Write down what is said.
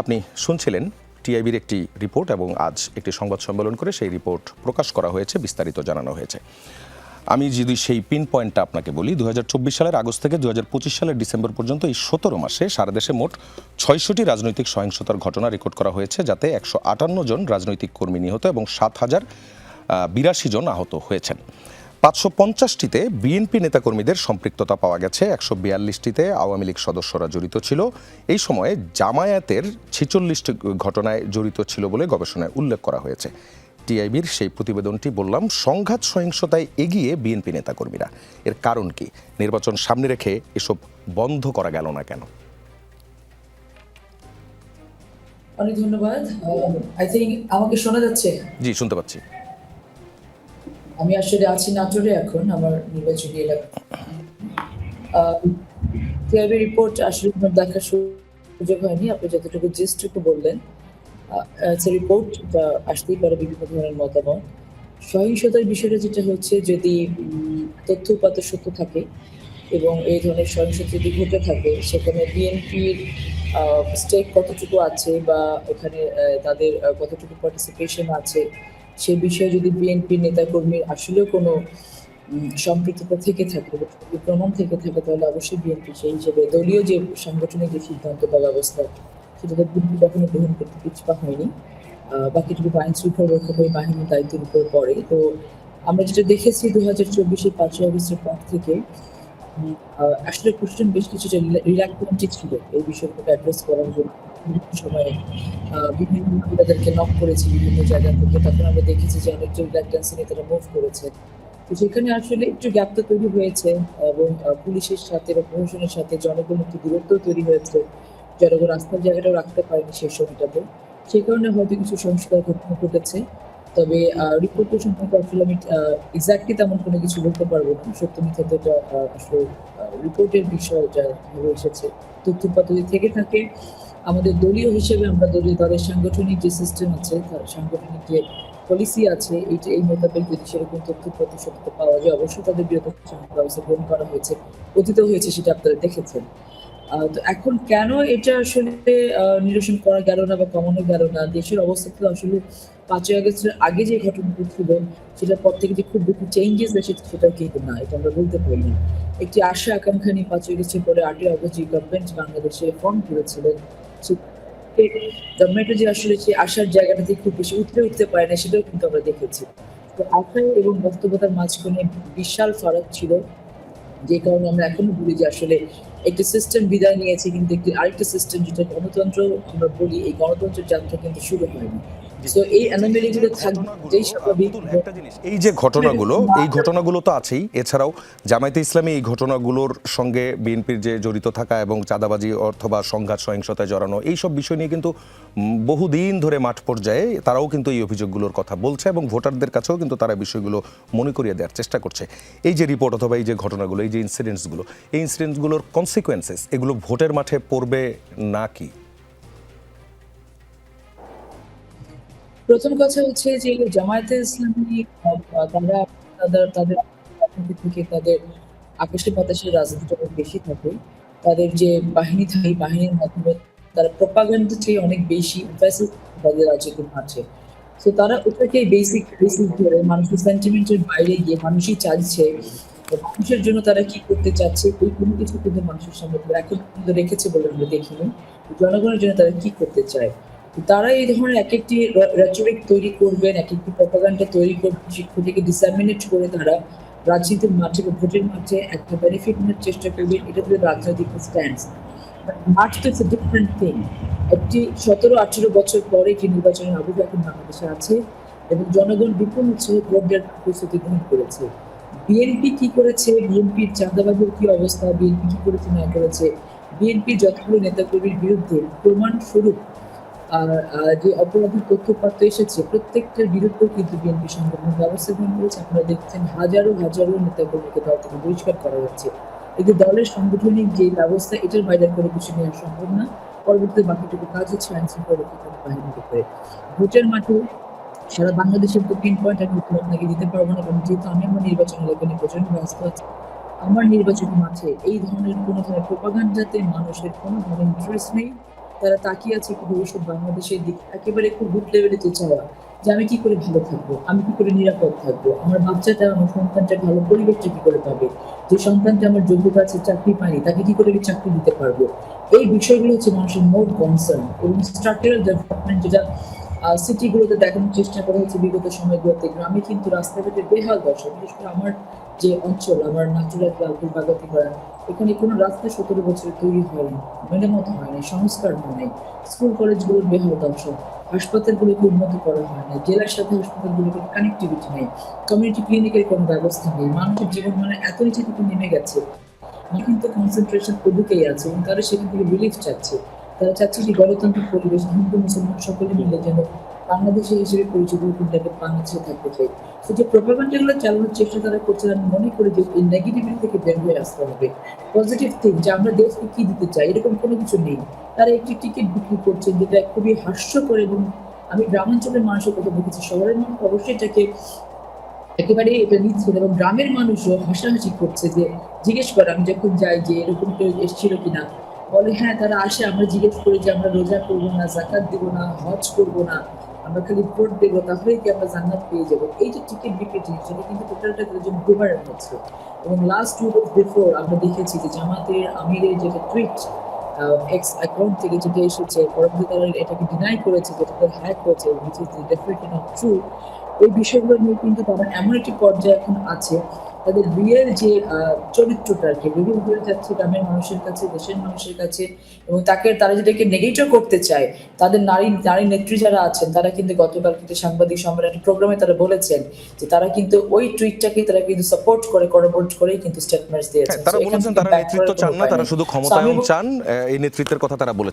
আপনি শুনছিলেন টিআইবির একটি রিপোর্ট এবং আজ একটি সংবাদ সম্মেলন করে সেই রিপোর্ট প্রকাশ করা হয়েছে, বিস্তারিত জানানো হয়েছে। আমি যদি সেই পিন পয়েন্টটা আপনাকে বলি, 2024 সালের আগস্ট থেকে 2025 সালের ডিসেম্বর পর্যন্ত এই 17 মাসে সারা দেশে মোট 600টি রাজনৈতিক সহিংসতার ঘটনা রেকর্ড করা হয়েছে, যাতে 158 জন রাজনৈতিক কর্মী নিহত এবং 7,082 জন আহত হয়েছেন। 550টিতে বিএনপি নেতাকর্মীদের সম্পৃক্ততা পাওয়া গেছে, 142টিতে আওয়ামী লীগ সদস্যরা জড়িত ছিল। এই সময়ে জামায়াতের 46টি ঘটনায় জড়িত ছিল বলে গবেষণায় উল্লেখ করা হয়েছে। টিআইবির সেই প্রতিবেদনটি বললাম, সংঘাত সহিংসতায় এগিয়ে বিএনপি নেতাকর্মীরা। এর কারণ কি? নির্বাচন সামনে রেখে এসব বন্ধ করা গেল না কেন? অনেক ধন্যবাদ। আই থিংক আমাকে শোনা যাচ্ছে? জি, শুনতে পাচ্ছি। আমি আসলে আছি নাটোরে এখন, আমার নির্বাচনী এলাকা। টিআইবি রিপোর্ট আসলে আমার দেখার সুযোগ হয়নি। আপনি যতটুকু জিস্টটুকু বললেন, রিপোর্ট আসতেই পারে বিভিন্ন ধরনের মতামত। সহিংসতার বিষয়টা যেটা হচ্ছে, যদি তথ্য উপাত্ত সত্য থাকে এবং এই ধরনের সহিংসতা যদি ঘটে থাকে, সেখানে বিএনপির স্টেক কতটুকু আছে বা এখানে তাদের কতটুকু পার্টিসিপেশন আছে, সে বিষয়ে যদি বিএনপির নেতাকর্মীর আসলেও কোনো সম্পৃক্ততা থেকে থাকে, প্রমাণ থেকে থাকে, তাহলে অবশ্যই বিএনপি সেই হিসেবে দলীয় যে সাংগঠনিক যে সিদ্ধান্ত বা ব্যবস্থা, সেটা তো বিএনপি কখনো গ্রহণ করতে পিছপা হয়নি। বাকিটুকু আইন শৃঙ্খলা রক্ষাকারী বাহিনীর দায়িত্বের উপর পড়ে। তো আমরা যেটা দেখেছি 2024-এর 5ই আগস্টের পর থেকে আসলে প্রশাসন বেশ কিছুটা রিল্যাক্টেন্ট ছিল এই বিষয়টাকে অ্যাড্রেস করার জন্য। বিভিন্ন সময়ে বিভিন্ন মহিলাদেরকে নক করেছে বিভিন্ন জায়গা থেকে, তখন আমরা দেখেছি যে অনেকটা রিল্যাক্টেন্সি নিয়ে তারা মুভ করেছে। তো সেখানে আসলে একটু গ্যাপ তো তৈরি হয়েছে এবং পুলিশের সাথে বা প্রশাসনের সাথে জনগণের একটু দূরত্ব তৈরি হয়েছে। জনগণ আস্থার জায়গাটাও রাখতে পারেনি সেই সময়টাতে। সেই কারণে হয়তো কিছু সংস্কার ঘটনা ঘটেছে। তবে রিপোর্টের সম্পর্কে আসলে আমি এক্স্যাক্টলি তেমন কোনো কিছু বলতে পারবো না। সত্য মিথ্যা তো এটা আসলে রিপোর্টের বিষয় যা ভাবে এসেছে। তথ্য-উপাত্ত যদি থেকে থাকে, আমাদের দলীয় হিসেবে আমরা দলের সাংগঠনিক যে সিস্টেম আছে, তার সাংগঠনিক যে পলিসি আছে, এই মোতাবেক যদি সেরকম তথ্য-উপাত্ত সত্যতা পাওয়া যায়, অবশ্যই তাদের বিরুদ্ধে শাসন ব্যবস্থা গ্রহণ করা হয়েছে। অতীতেও হয়েছে, সেটা আপনারা দেখেছেন। তো এখন কেন এটা আসলে নিরসন করা গেল না বা কমানো গেল না? দেশের অবস্থা তো আসলে 5ই আগস্টের আগে যে ঘটনাগুলো ছিল, সেটার পর থেকে যে খুব বেশি চেঞ্জেস এসেছে, সেটাও কিন্তু না। এটা আমরা বলতে পারি না। একটি আশা আকাঙ্ক্ষা নিয়ে 5ই আগস্টের পরে 8ই আগস্ট যে গভর্নমেন্ট বাংলাদেশে ফর্ম করেছিলেন, গভর্নমেন্টের যে আসলে সেই আশার জায়গাটা থেকে খুব বেশি উঠতে পারে না, সেটাও কিন্তু আমরা দেখেছি। তো আশা এবং বাস্তবতার মাঝখানে বিশাল ফারাক ছিল। যে কারণে আমরা এখনো বলি যে আসলে একটি সিস্টেম বিদায় নিয়েছে, কিন্তু আরেকটা সিস্টেম যেটা গণতন্ত্র আমরা বলি, এই গণতন্ত্রের যাত্রা কিন্তু শুরু হয়নি। সো এই অ্যানোমালিগুলো থাকবেই স্বাভাবিক। একটা জিনিস, এই যে ঘটনাগুলো তো আছেই, এছাড়াও জামায়াতে ইসলামী এই ঘটনাগুলোর সঙ্গে বিএনপির যে জড়িত থাকা এবং চাঁদাবাজি অথবা সংঘাত সহিংসতায় জড়ানো, এইসব বিষয় নিয়ে কিন্তু বহুদিন ধরে মাঠ পর্যায়ে তারাও কিন্তু এই অভিযোগগুলোর কথা বলছে এবং ভোটারদের কাছেও কিন্তু তারা বিষয়গুলো মনে করিয়ে দেওয়ার চেষ্টা করছে। এই যে রিপোর্ট অথবা এই যে ঘটনাগুলো, এই যে ইনসিডেন্টসগুলোর কনসিকুয়েন্সেস, এগুলো ভোটের মাঠে পড়বে না কি? প্রথম কথা হচ্ছে যে জামায়াতে ইসলামী তাদের রাজনীতি থেকে তাদের আকাশে বাতাসে রাজনীতিটা অনেক বেশি থাকে। তাদের যে বাহিনী থাকে, বাহিনীর মাধ্যমে তারা প্রপাগান্ডা চেয়ে অনেক বেশি এমফাসিস তাদের রাজনীতির মাঝে। তো তারা ওটাকে বেসিক ধরে মানুষের সেন্টিমেন্টের বাইরে গিয়ে মানুষই চাইছে, মানুষের জন্য তারা কি করতে চাচ্ছে, এই কোনো কিছু কিন্তু মানুষের সামনে এখন পর্যন্ত রেখেছে বলে আমরা দেখিনি। জনগণের জন্য তারা কি করতে চায়, তারা এই ধরনের এক একটি রেটরিক তৈরি করবেন, এক একটি প্রপাগান্ডা তৈরি করবেন, সেটাকে ডিসামিনেট করে তারা রাজনীতির মাঠে বা ভোটের মাঠে একটা বেনিফিট নেওয়ার চেষ্টা করবেন। এটা হলো রাজনৈতিক স্ট্যান্স। মাঠ তো ইটস এ ডিফারেন্ট থিং। একটি 17-18 বছর পরে একটি নির্বাচনের আবহ এখন বাংলাদেশে আছে এবং জনগণ বিপুল উৎসাহে ভোট দেওয়ার প্রস্তুতি গ্রহণ করেছে। বিএনপি কি করেছে, বিএনপির চাঁদাবাজির কি অবস্থা, বিএনপি কি করেছে না করেছে, বিএনপি যতগুলো নেতাকর্মীর বিরুদ্ধে প্রমাণ স্বরূপ যে অপরাধের তথ্য-উপাত্ত এসেছে, প্রত্যেকটার বিরুদ্ধেও কিন্তু বিএনপি সাংগঠনিক ব্যবস্থা গ্রহণ করেছে। আপনারা দেখছেন হাজারো নেতাকর্মীকে দল থেকে বহিষ্কার করা হচ্ছে। এতে দলের সাংগঠনিক যে ব্যবস্থা, এটার বাইরে করে কিছু নেওয়া সম্ভব না। পরবর্তীতে বাকিটুকু কাজ হচ্ছে আইন শৃঙ্খলা রক্ষাকারী বাহিনীর উপরে। ভোটের মাঠে সারা বাংলাদেশের তো পিন পয়েন্ট আমি উত্তর আপনাকে দিতে পারবো না, কারণ যেহেতু আমি আমার নির্বাচন এলাকা নিয়ে প্রচন্ড ব্যস্ত আছি। আমার নির্বাচনী মাঠে এই ধরনের কোনো ধরনের প্রপাগান্ডাতে মানুষের কোনো ধরনের ইন্টারেস্ট নেই। তারা তাকিয়ে আছে কি ভবিষ্যৎ বাংলাদেশের দিক একেবারে খুব রুট লেভেলে যে চাওয়া যে আমি কি করে ভালো থাকবো, আমি কি করে নিরাপদ থাকবো, আমার বাচ্চাটা আমার সন্তানটা ভালো পরিবেশটা কি করে পাবে, যে সন্তানটা আমার যোগ্যতা আছে চাকরি পায়নি তাকে কি করে আমি চাকরি দিতে পারবো। এই বিষয়গুলো হচ্ছে মানুষের মোর কনসার্ন এবং স্ট্রাকচারাল ডেভেলপমেন্ট যেটা সিটিগুলোতে দেখানোর চেষ্টা করা হচ্ছে বিগত সময়গুলোতে। গ্রামে কিন্তু রাস্তাঘাটে বেহাল দশা, বিশেষ করে আমার যে অঞ্চল, আমার নাচুরাল লালপুর বাগাতি করা, এখানে কোনো রাস্তা 17 বছরে তৈরি হয়নি, মেরামত হয়নি, সংস্কার হয়নি, স্কুল কলেজগুলোর বেহাল দশা, হাসপাতালগুলোকে উন্নত করা হয় না, জেলার সাথে হাসপাতালগুলোকে কানেক্টিভিটি নেই, কমিউনিটি ক্লিনিকের কোনো ব্যবস্থা নেই, মানুষের জীবন মানে এত নিচে থেকে নেমে গেছে। কিন্তু কনসেন্ট্রেশন ওদিকেই আছে এবং তারা সেখান থেকে রিলিফ চাচ্ছে। তারা চাচ্ছে যে গণতান্ত্রিক পরিবেশ হিন্দু মুসলমান সকলে মিলে যেন বাংলাদেশি হিসেবে পরিচিত কিন্তু বাংলাদেশে থাকতে চাই। তো যে প্রপাগান্ডাগুলো চালানোর চেষ্টা তারা করছে, আমি মনে করি যে এই নেগেটিভিটি থেকে বের হয়ে আসতে হবে। পজিটিভ থিং যে আমরা দেশকে কি দিতে চাই এরকম কোনো কিছু নেই। তারা একটি টিকিট বিক্রি করছে যেটা খুবই হাস্যকর এবং আমি গ্রামাঞ্চলের মানুষের কথা দেখেছি, শহরের মানুষ অবশ্যই এটাকে একেবারে এটা নিচ্ছিল এবং গ্রামের মানুষও হাসাহাসি করছে যে জিজ্ঞেস করে আমি যখন যাই যে এরকম কেউ এসেছিল কিনা, বলে হ্যাঁ তারা আসে, আমরা জিজ্ঞেস করি যে আমরা রোজা করবো না, জাকাত দিব না, হজ করবো না, আমরা খালি ভোট দেবো, তাহলেই কি আমরা জান্নাত পেয়ে যাবো। এই যে টিকিট বিক্রি জিনিস সেটা কিন্তু টোটালটা তাদের জন্য ডুবারের হচ্ছে। এবং লাস্ট 2 days বিফোর আমরা দেখেছি যে জামাতের আমিরের যেটা টুইট এক্স অ্যাকাউন্ট থেকে যেটা এসেছে, পরবর্তী তারা এটাকে ডিনাই করেছে যেটা হ্যাক হয়েছে, which is definitely not true। এই বিষয়গুলো নিয়ে কিন্তু তারা এমন একটি পর্যায়ে এখন আছে, তাদের রিয়েল যে চরিত্রটা আর কি রিভিল হয়ে যাচ্ছে গ্রামের মানুষের কাছে, দেশের মানুষের কাছে। এবং তারা যেটাকে নেগেটিভ করতে চায়, তাদের নারী নেত্রী যারা আছেন তারা কিন্তু গতকাল কিন্তু সাংবাদিক সম্মেলনের প্রোগ্রামে তারা বলেছেন যে তারা কিন্তু ওই টুইটটাকে তারা কিন্তু সাপোর্ট করে করেবোর্ট করেই কিন্তু স্টেটমেন্টস দিয়েছেন। তারা বলেছেন তারা নেতৃত্ব চান না, তারা শুধু ক্ষমতায়ন চান, এই নেতৃত্বের কথা তারা বলেছেন।